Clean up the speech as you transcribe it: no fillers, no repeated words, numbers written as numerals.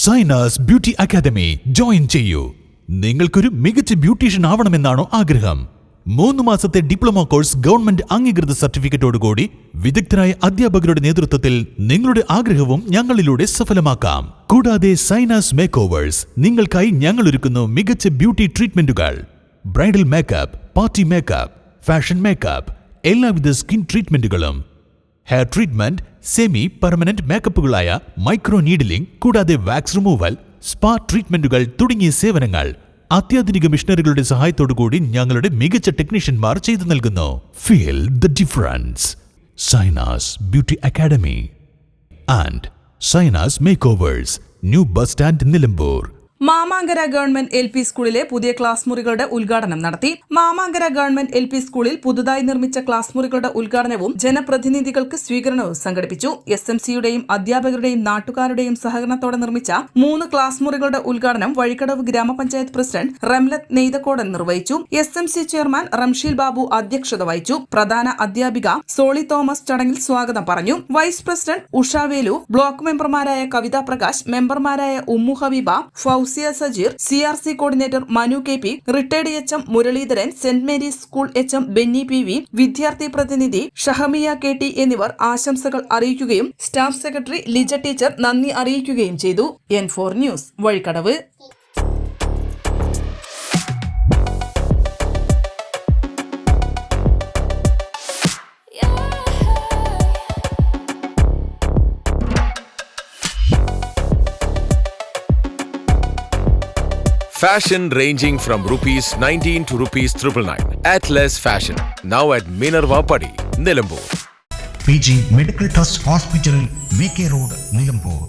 Sainas beauty academy join ചെയ്യൂ. നിങ്ങൾക്കൊരു മികച്ച ബ്യൂട്ടീഷ്യൻ ആവണമെന്നാണോ ആഗ്രഹം? 3 മാസത്തെ ഡിപ്ലോമ കോഴ്സ് ഗവൺമെന്റ് അംഗീകൃത സർട്ടിഫിക്കറ്റോടുകൂടി വിദഗ്ധരായ അധ്യാപകരുടെ നേതൃത്വത്തിൽ നിങ്ങളുടെ ആഗ്രഹവും ഞങ്ങളിലൂടെ സഫലമാക്കാം. കൂടാതെ സൈനാസ് മേക്ക് ഓവേഴ്സ് നിങ്ങൾക്കായി ഞങ്ങൾ ഒരുക്കുന്നു മികച്ച ബ്യൂട്ടി ട്രീറ്റ്മെന്റുകൾ. Bridal makeup, party makeup, fashion makeup, എല്ലാവിധ സ്കിൻ ട്രീറ്റ്മെന്റുകളും, ഹെയർ ട്രീറ്റ്മെന്റ്, സെമി പെർമനന്റ് മേക്കപ്പുകളായ മൈക്രോ നീഡിലിംഗ്, കൂടാതെ വാക്സ് റിമൂവൽ, സ്പാ ട്രീറ്റ്മെന്റുകൾ തുടങ്ങിയ സേവനങ്ങൾ അത്യാധുനിക മിഷനറികളുടെ സഹായത്തോടുകൂടി ഞങ്ങളുടെ മികച്ച ടെക്നീഷ്യന്മാർ ചെയ്തു നൽകുന്നു. Feel the difference. Zainas beauty academy and Zainas makeovers, new bus stand, Nilambur. Mamankara government L P സ്കൂളിലെ പുതിയ ക്ലാസ് മുറികളുടെ ഉദ്ഘാടനം നടത്തി. മാമാങ്കര ഗവൺമെന്റ് എൽ പി സ്കൂളിൽ പുതുതായി നിർമ്മിച്ച ക്ലാസ് മുറികളുടെ ഉദ്ഘാടനവും ജനപ്രതിനിധികൾക്ക് സ്വീകരണവും സംഘടിപ്പിച്ചു. SMCയുടെയും അധ്യാപകരുടെയും നാട്ടുകാരുടെയും സഹകരണത്തോടെ നിർമ്മിച്ച 3 ക്ലാസ് മുറികളുടെ ഉദ്ഘാടനം വഴിക്കടവ് ഗ്രാമപഞ്ചായത്ത് പ്രസിഡന്റ് റംലത്ത് നെയ്തക്കോടൻ നിർവഹിച്ചു. SMC ചെയർമാൻ റംഷീൽ ബാബു അധ്യക്ഷത വഹിച്ചു. പ്രധാന അധ്യാപിക സോളി തോമസ് ചടങ്ങിൽ സ്വാഗതം പറഞ്ഞു. വൈസ് പ്രസിഡന്റ് ഉഷാവേലു, ബ്ലോക്ക് മെമ്പർമാരായ കവിത പ്രകാശ്, മെമ്പർമാരായ ഉമ്മു ഹബീബ, Fousiya Sajeer, CRC coordinator Manu KP, retired HM Muraleedharan, saint Mary's school HM Benny PV, വിദ്യാർത്ഥി പ്രതിനിധി ഷഹമിയ KT എന്നിവർ ആശംസകൾ അറിയിക്കുകയും സ്റ്റാഫ് സെക്രട്ടറി ലിജ ടീച്ചർ നന്ദി അറിയിക്കുകയും ചെയ്തു. N4 news, Vazhikkadavu. Fashion ranging from ₹19 to ₹999. Atlas Fashion, now at Minerva Padi, Nilambur. PG Medical Trust Hospital, VK Road, Nilambur.